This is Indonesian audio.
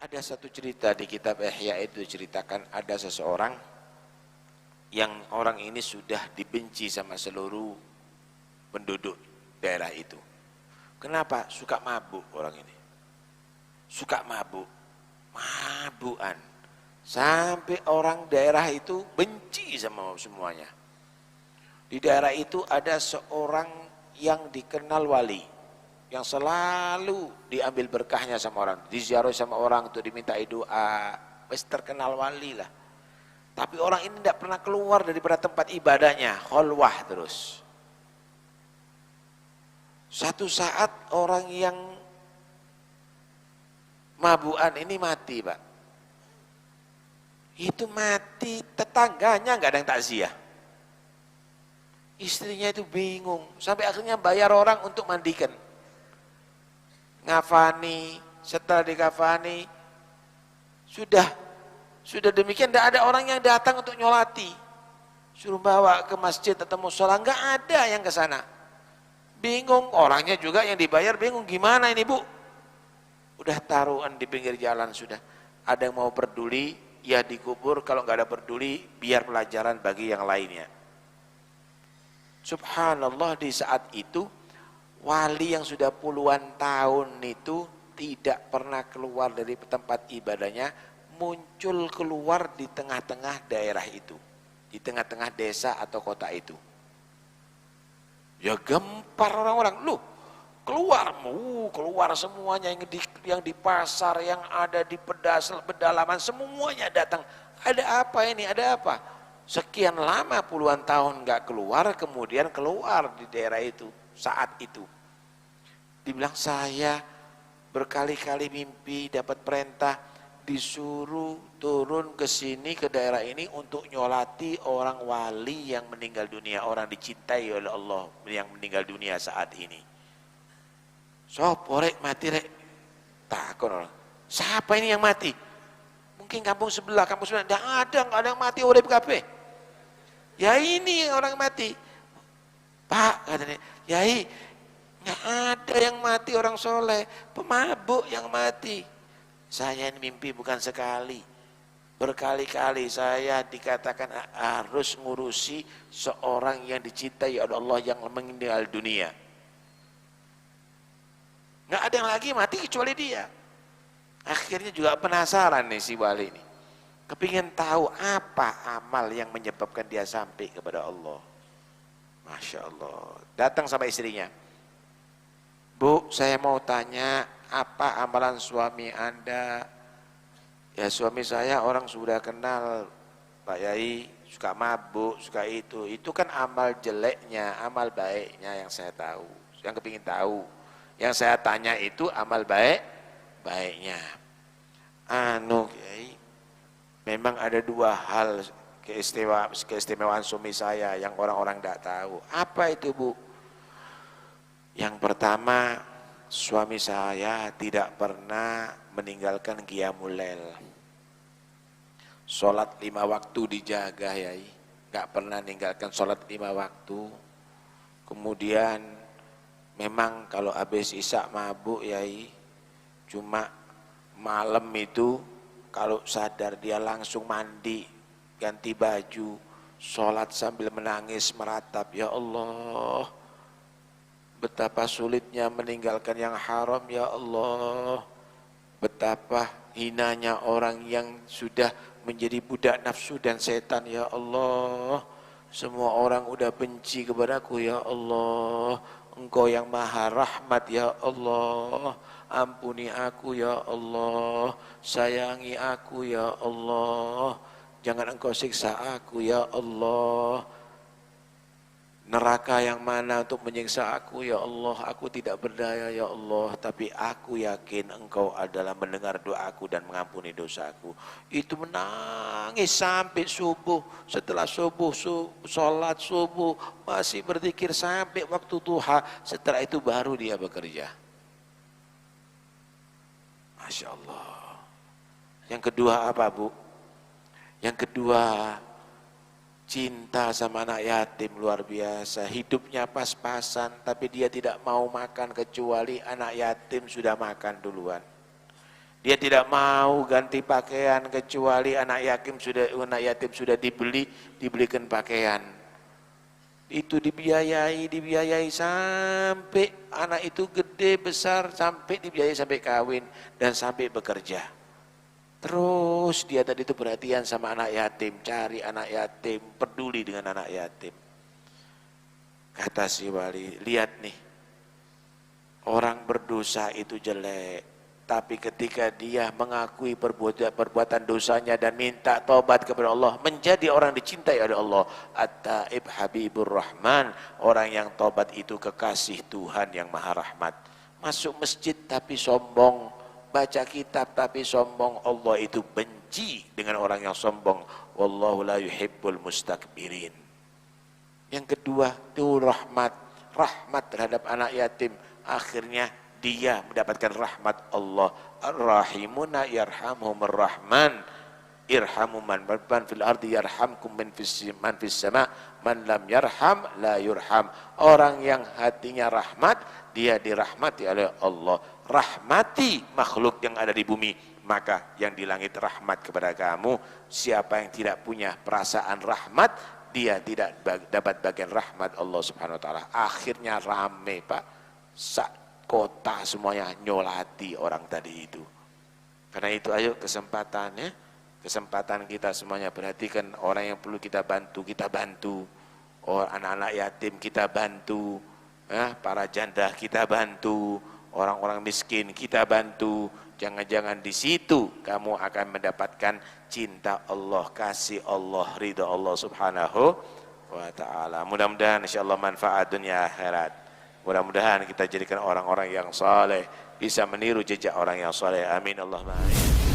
Ada satu cerita di kitab Ihya itu ceritakan ada seseorang yang orang ini sudah dibenci sama seluruh penduduk daerah itu. Kenapa? Suka mabuk orang ini. Suka mabuk. Mabukan. Sampai orang daerah itu benci sama semuanya. Di daerah itu ada seorang yang dikenal wali, yang selalu diambil berkahnya sama orang, diziarah sama orang untuk diminta doa, wis terkenal wali lah. Tapi orang ini tidak pernah keluar daripada tempat ibadahnya, khalwah terus. Satu saat orang yang mabukan ini mati, Pak. Itu mati, tetangganya nggak ada yang takziah. Istrinya itu bingung, sampai akhirnya bayar orang untuk mandikan. Ngafani, setelah dikafani, sudah demikian tidak ada orang yang datang untuk nyolati. Suruh bawa ke masjid atau musola, nggak ada yang ke sana. Bingung, orangnya juga yang dibayar bingung, gimana ini Bu? Udah taruhan di pinggir jalan sudah. Ada yang mau peduli, ya dikubur, kalau nggak ada peduli, biar pelajaran bagi yang lainnya. Subhanallah, di saat itu wali yang sudah puluhan tahun itu tidak pernah keluar dari tempat ibadahnya, muncul keluar di tengah-tengah daerah itu, di tengah-tengah desa atau kota itu. Ya gempar orang-orang, loh keluar semuanya, yang di pasar, yang ada di pedalaman, semuanya datang. Ada apa ini, ada apa? Sekian lama puluhan tahun nggak keluar, kemudian keluar di daerah itu saat itu. Dibilang saya berkali-kali mimpi dapat perintah disuruh turun ke sini ke daerah ini untuk nyolati orang wali yang meninggal dunia, orang dicintai oleh Allah yang meninggal dunia saat ini. Sopo rek mati rek? Takon orang. Siapa ini yang mati? Mungkin kampung sebelah, nggak ada yang mati oleh PKP. Ya ini orang mati. Pak katanya, Yai nggak ada yang mati orang soleh, pemabuk yang mati. Saya ini mimpi bukan sekali, berkali-kali saya dikatakan harus ngurusi seorang yang dicintai oleh Allah yang meninggal dunia. Nggak ada yang lagi mati kecuali dia. Akhirnya juga penasaran nih si wali ini, kepingin tahu apa amal yang menyebabkan dia sampai kepada Allah. Masya Allah. Datang sama istrinya, Bu, saya mau tanya, apa amalan suami Anda? Ya suami saya orang sudah kenal Pak Yai, suka mabuk, suka itu kan amal jeleknya, amal baiknya yang saya tahu, yang kepingin tahu. Yang saya tanya itu amal baiknya. Yai, memang ada dua hal keistimewaan suami saya yang orang-orang tidak tahu. Apa itu Bu? Yang pertama, suami saya tidak pernah meninggalkan qiyamul lail. Sholat 5 waktu dijaga Yai, gak pernah meninggalkan sholat 5 waktu. Kemudian memang kalau habis isya mabuk Yai, cuma malam itu kalau sadar dia langsung mandi, ganti baju, sholat sambil menangis meratap, ya Allah, betapa sulitnya meninggalkan yang haram ya Allah, betapa hinanya orang yang sudah menjadi budak nafsu dan setan ya Allah, semua orang udah benci kepadaku ya Allah, Engkau yang maha rahmat ya Allah, ampuni aku ya Allah, sayangi aku ya Allah, jangan Engkau siksa aku ya Allah. Neraka yang mana untuk menyiksa aku ya Allah, aku tidak berdaya ya Allah, tapi aku yakin Engkau adalah mendengar doaku dan mengampuni dosaku. Itu menangis sampai subuh, setelah subuh sholat subuh masih berzikir sampai waktu duha, setelah itu baru dia bekerja. Masya Allah. Yang kedua apa Bu? Yang kedua, cinta sama anak yatim luar biasa, hidupnya pas-pasan, tapi dia tidak mau makan kecuali anak yatim sudah makan duluan. Dia tidak mau ganti pakaian kecuali anak yatim sudah dibelikan pakaian. Itu dibiayai sampai anak itu gede besar, sampai dibiayai sampai kawin dan sampai bekerja. Terus dia tadi itu perhatian sama anak yatim, cari anak yatim, peduli dengan anak yatim. Kata si wali, lihat nih, orang berdosa itu jelek. Tapi ketika dia mengakui perbuatan dosanya dan minta taubat kepada Allah, menjadi orang dicintai oleh Allah. At-Taib Habibur Rahman, orang yang taubat itu kekasih Tuhan yang Maha Rahmat. Masuk masjid tapi sombong, baca kitab tapi sombong, Allah itu benci dengan orang yang sombong. Wallahu la yuhibbul mustakbirin. Yang kedua itu rahmat terhadap anak yatim. Akhirnya dia mendapatkan rahmat Allah. Ar-Rahimuna yarhamhumur Rahman, irhamu man fil ardi yarhamkum man fis sama, man lam yarham la yurham. Orang yang hatinya rahmat, dia dirahmati oleh Allah. Rahmati makhluk yang ada di bumi, maka yang di langit rahmat kepada kamu. Siapa yang tidak punya perasaan rahmat, dia tidak dapat bagian rahmat Allah Subhanahu wa taala. Akhirnya rame, Pak. Kota semuanya nyolati orang tadi itu. Karena itu ayo kesempatan kita semuanya, perhatikan orang yang perlu kita bantu, anak-anak yatim kita bantu, para janda kita bantu, orang-orang miskin kita bantu. Jangan-jangan di situ kamu akan mendapatkan cinta Allah, kasih Allah, ridha Allah Subhanahu wa taala. Mudah-mudahan insyaallah manfaat dunia akhirat. Mudah-mudahan kita jadikan orang-orang yang saleh, bisa meniru jejak orang yang saleh. Amin Allahumma amin.